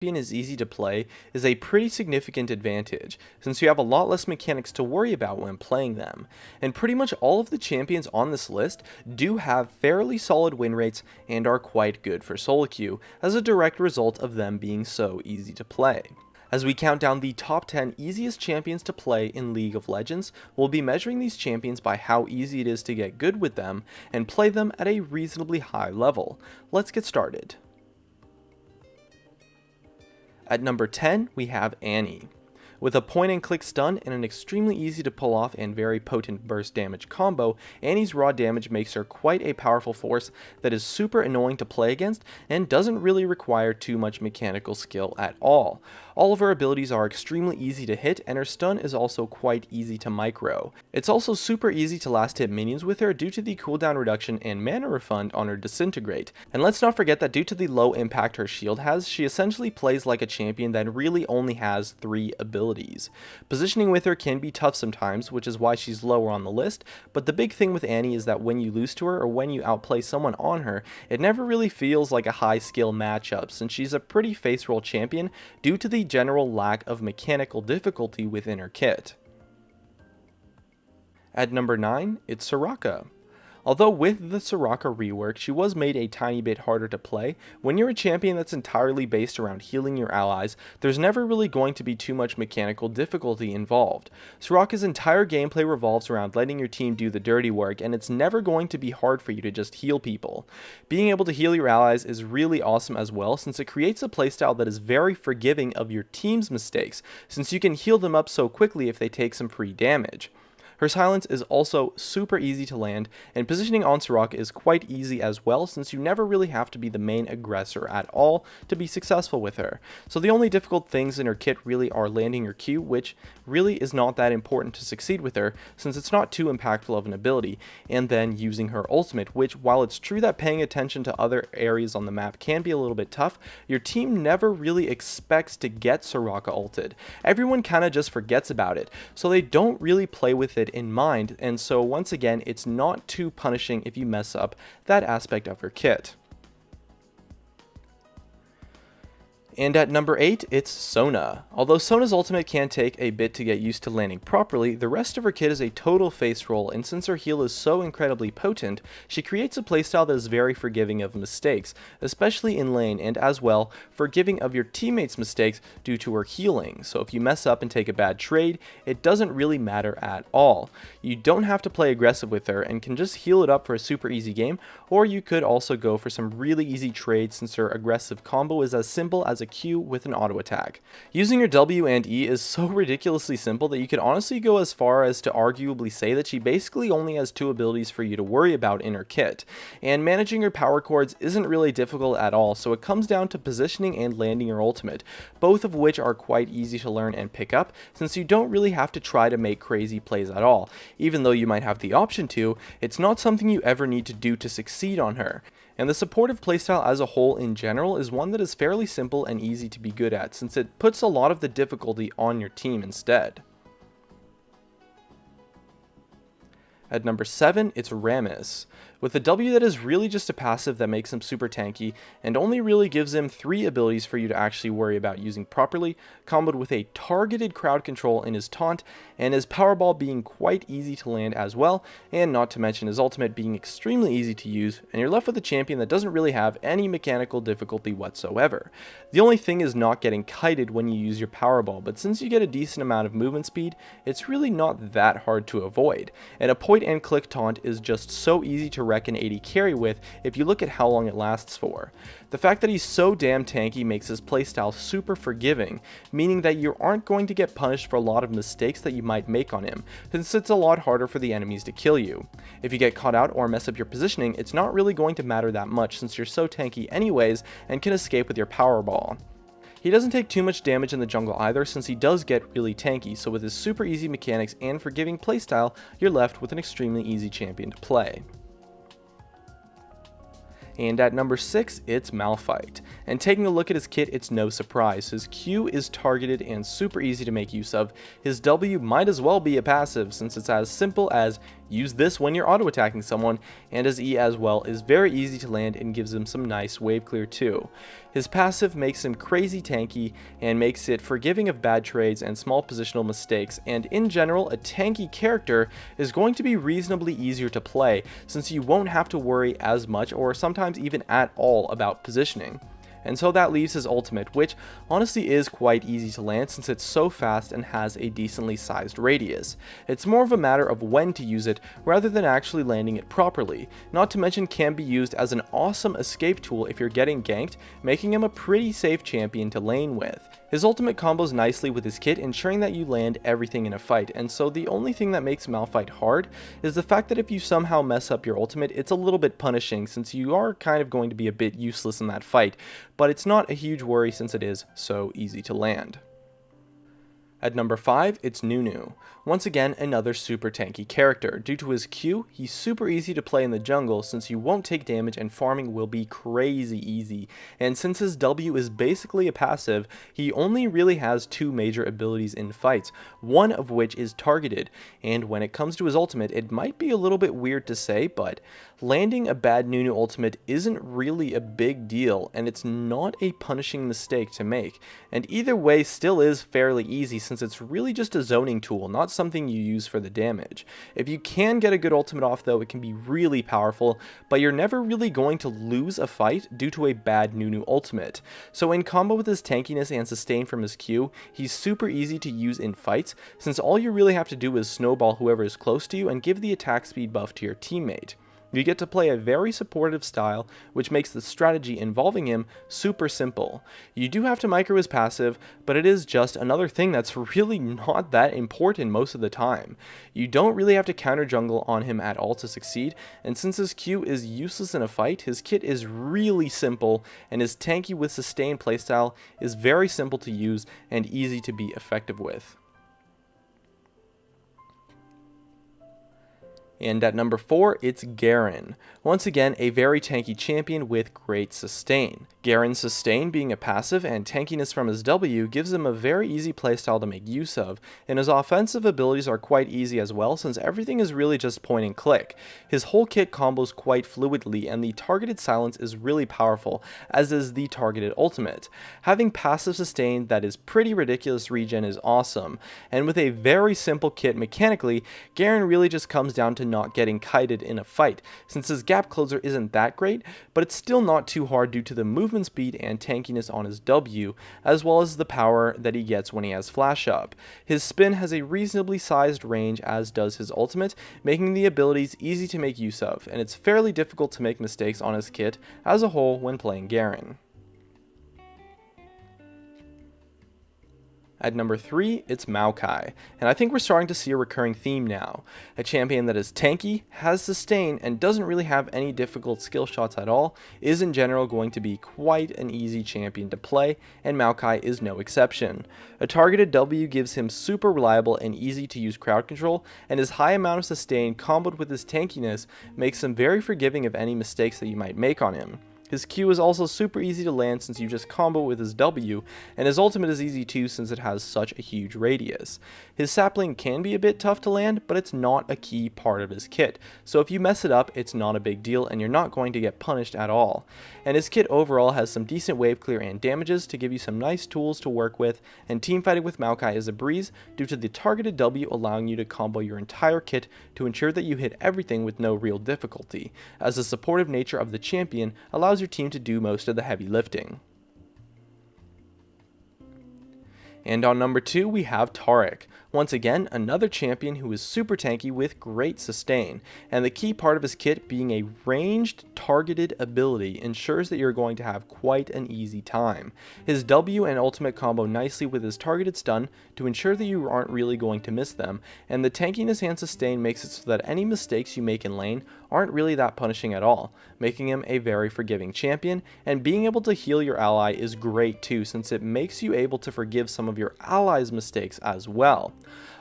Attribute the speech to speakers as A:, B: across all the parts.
A: champion is easy to play is a pretty significant advantage, since you have a lot less mechanics to worry about when playing them. And pretty much all of the champions on this list do have fairly solid win rates and are quite good for solo queue, as a direct result of them being so easy to play. As we count down the top 10 easiest champions to play in League of Legends, we'll be measuring these champions by how easy it is to get good with them and play them at a reasonably high level. Let's get started. At number 10, we have Annie. With a point and click stun and an extremely easy to pull off and very potent burst damage combo, Annie's raw damage makes her quite a powerful force that is super annoying to play against and doesn't really require too much mechanical skill at all. All of her abilities are extremely easy to hit, and her stun is also quite easy to micro. It's also super easy to last hit minions with her due to the cooldown reduction and mana refund on her disintegrate. And let's not forget that due to the low impact her shield has, she essentially plays like a champion that really only has 3 abilities. Positioning with her can be tough sometimes, which is why she's lower on the list, but the big thing with Annie is that when you lose to her or when you outplay someone on her, it never really feels like a high skill matchup, since she's a pretty face roll champion due to the general lack of mechanical difficulty within her kit. At number 9, it's Soraka. Although with the Soraka rework, she was made a tiny bit harder to play, when you're a champion that's entirely based around healing your allies, there's never really going to be too much mechanical difficulty involved. Soraka's entire gameplay revolves around letting your team do the dirty work, and it's never going to be hard for you to just heal people. Being able to heal your allies is really awesome as well, since it creates a playstyle that is very forgiving of your team's mistakes, since you can heal them up so quickly if they take some free damage. Her silence is also super easy to land, and positioning on Soraka is quite easy as well, since you never really have to be the main aggressor at all to be successful with her. So the only difficult things in her kit really are landing your Q, which really is not that important to succeed with her, since it's not too impactful of an ability, and then using her ultimate, which while it's true that paying attention to other areas on the map can be a little bit tough, your team never really expects to get Soraka ulted. Everyone kinda just forgets about it, so they don't really play with it in mind, and so once again it's not too punishing if you mess up that aspect of her kit. And at number 8, it's Sona. Although Sona's ultimate can take a bit to get used to landing properly, the rest of her kit is a total face roll, and since her heal is so incredibly potent, she creates a playstyle that is very forgiving of mistakes, especially in lane, and as well, forgiving of your teammates' mistakes due to her healing. So if you mess up and take a bad trade, it doesn't really matter at all. You don't have to play aggressive with her and can just heal it up for a super easy game, or you could also go for some really easy trades since her aggressive combo is as simple as a Q with an auto attack. Using your W and E is so ridiculously simple that you could honestly go as far as to arguably say that she basically only has 2 abilities for you to worry about in her kit. And managing her power chords isn't really difficult at all, so it comes down to positioning and landing your ultimate, both of which are quite easy to learn and pick up, since you don't really have to try to make crazy plays at all. Even though you might have the option to, it's not something you ever need to do to succeed on her. And the supportive playstyle as a whole in general is one that is fairly simple and easy to be good at, since it puts a lot of the difficulty on your team instead. At number 7, it's Rammus. With a W that is really just a passive that makes him super tanky, and only really gives him 3 abilities for you to actually worry about using properly, comboed with a targeted crowd control in his taunt, and his powerball being quite easy to land as well, and not to mention his ultimate being extremely easy to use, and you're left with a champion that doesn't really have any mechanical difficulty whatsoever. The only thing is not getting kited when you use your powerball, but since you get a decent amount of movement speed, it's really not that hard to avoid, and a point and click taunt is just so easy to wreck an AD carry with if you look at how long it lasts for. The fact that he's so damn tanky makes his playstyle super forgiving, meaning that you aren't going to get punished for a lot of mistakes that you might make on him, since it's a lot harder for the enemies to kill you. If you get caught out or mess up your positioning, it's not really going to matter that much since you're so tanky anyways and can escape with your powerball. He doesn't take too much damage in the jungle either, since he does get really tanky, so with his super easy mechanics and forgiving playstyle, you're left with an extremely easy champion to play. And at number 6, it's Malphite. And taking a look at his kit, it's no surprise. His Q is targeted and super easy to make use of. His W might as well be a passive, since it's as simple as Use this when you're auto-attacking someone, and his E as well is very easy to land and gives him some nice wave clear too. His passive makes him crazy tanky and makes it forgiving of bad trades and small positional mistakes, and in general, a tanky character is going to be reasonably easier to play since you won't have to worry as much or sometimes even at all about positioning. And so that leaves his ultimate, which honestly is quite easy to land since it's so fast and has a decently sized radius. It's more of a matter of when to use it rather than actually landing it properly, not to mention can be used as an awesome escape tool if you're getting ganked, making him a pretty safe champion to lane with. His ultimate combos nicely with his kit, ensuring that you land everything in a fight, and so the only thing that makes Malphite hard is the fact that if you somehow mess up your ultimate, it's a little bit punishing since you are kind of going to be a bit useless in that fight, but it's not a huge worry since it is so easy to land. At number 5, it's Nunu. Once again, another super tanky character. Due to his Q, he's super easy to play in the jungle since you won't take damage and farming will be crazy easy. And since his W is basically a passive, he only really has 2 major abilities in fights, one of which is targeted. And when it comes to his ultimate, it might be a little bit weird to say, but landing a bad Nunu ultimate isn't really a big deal, and it's not a punishing mistake to make. And either way still is fairly easy since it's really just a zoning tool, not something you use for the damage. If you can get a good ultimate off though, it can be really powerful, but you're never really going to lose a fight due to a bad Nunu ultimate. So in combo with his tankiness and sustain from his Q, he's super easy to use in fights since all you really have to do is snowball whoever is close to you and give the attack speed buff to your teammate. You get to play a very supportive style, which makes the strategy involving him super simple. You do have to micro his passive, but it is just another thing that's really not that important most of the time. You don't really have to counter jungle on him at all to succeed, and since his Q is useless in a fight, his kit is really simple, and his tanky with sustained playstyle is very simple to use and easy to be effective with. And at number 4, it's Garen. Once again, a very tanky champion with great sustain. Garen's sustain being a passive and tankiness from his W gives him a very easy playstyle to make use of, and his offensive abilities are quite easy as well since everything is really just point and click. His whole kit combos quite fluidly, and the targeted silence is really powerful, as is the targeted ultimate. Having passive sustain that is pretty ridiculous regen is awesome, and with a very simple kit mechanically, Garen really just comes down to not getting kited in a fight, since his gap closer isn't that great, but it's still not too hard due to the movement speed and tankiness on his W, as well as the power that he gets when he has flash up. His spin has a reasonably sized range, as does his ultimate, making the abilities easy to make use of, and it's fairly difficult to make mistakes on his kit as a whole when playing Garen. At number 3, it's Maokai, and I think we're starting to see a recurring theme now. A champion that is tanky, has sustain, and doesn't really have any difficult skill shots at all is in general going to be quite an easy champion to play, and Maokai is no exception. A targeted W gives him super reliable and easy to use crowd control, and his high amount of sustain comboed with his tankiness makes him very forgiving of any mistakes that you might make on him. His Q is also super easy to land since you just combo with his W, and his ultimate is easy too since it has such a huge radius. His sapling can be a bit tough to land, but it's not a key part of his kit, so if you mess it up, it's not a big deal and you're not going to get punished at all. And his kit overall has some decent wave clear and damages to give you some nice tools to work with, and teamfighting with Maokai is a breeze due to the targeted W allowing you to combo your entire kit to ensure that you hit everything with no real difficulty, as the supportive nature of the champion allows your team to do most of the heavy lifting. And on number 2, we have Taric. Once again, another champion who is super tanky with great sustain, and the key part of his kit being a ranged targeted ability ensures that you're going to have quite an easy time. His W and ultimate combo nicely with his targeted stun to ensure that you aren't really going to miss them, and the tankiness and sustain makes it so that any mistakes you make in lane aren't really that punishing at all, making him a very forgiving champion, and being able to heal your ally is great too since it makes you able to forgive some of your allies' mistakes as well.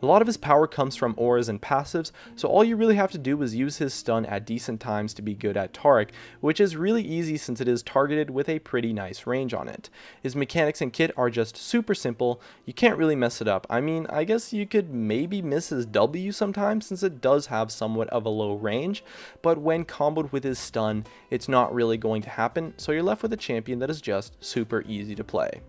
A: A lot of his power comes from auras and passives, so all you really have to do is use his stun at decent times to be good at Taric, which is really easy since it is targeted with a pretty nice range on it. His mechanics and kit are just super simple, you can't really mess it up. I mean, I guess you could maybe miss his W sometimes since it does have somewhat of a low range, but when comboed with his stun, it's not really going to happen, so you're left with a champion that is just super easy to play.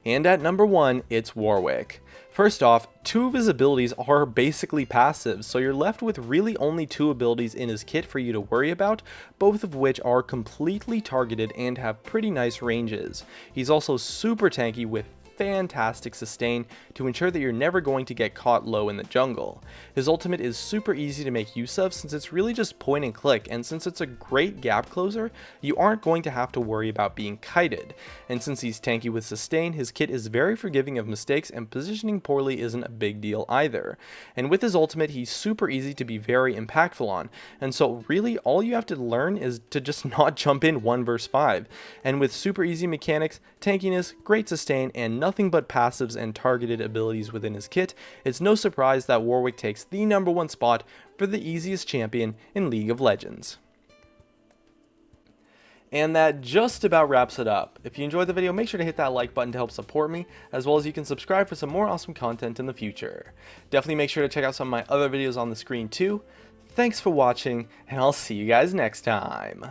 A: And at number 1, it's Warwick. First off, 2 of his abilities are basically passives, so you're left with really only 2 abilities in his kit for you to worry about, both of which are completely targeted and have pretty nice ranges. He's also super tanky with fantastic sustain to ensure that you're never going to get caught low in the jungle. His ultimate is super easy to make use of since it's really just point and click, and since it's a great gap closer, you aren't going to have to worry about being kited. And since he's tanky with sustain, his kit is very forgiving of mistakes and positioning poorly isn't a big deal either. And with his ultimate, he's super easy to be very impactful on, and so really all you have to learn is to just not jump in 1 vs 5. And with super easy mechanics, tankiness, great sustain, and nothing but passives and targeted abilities within his kit, it's no surprise that Warwick takes the number 1 spot for the easiest champion in League of Legends. And that just about wraps it up. If you enjoyed the video, make sure to hit that like button to help support me, as well as you can subscribe for some more awesome content in the future. Definitely make sure to check out some of my other videos on the screen too. Thanks for watching, and I'll see you guys next time.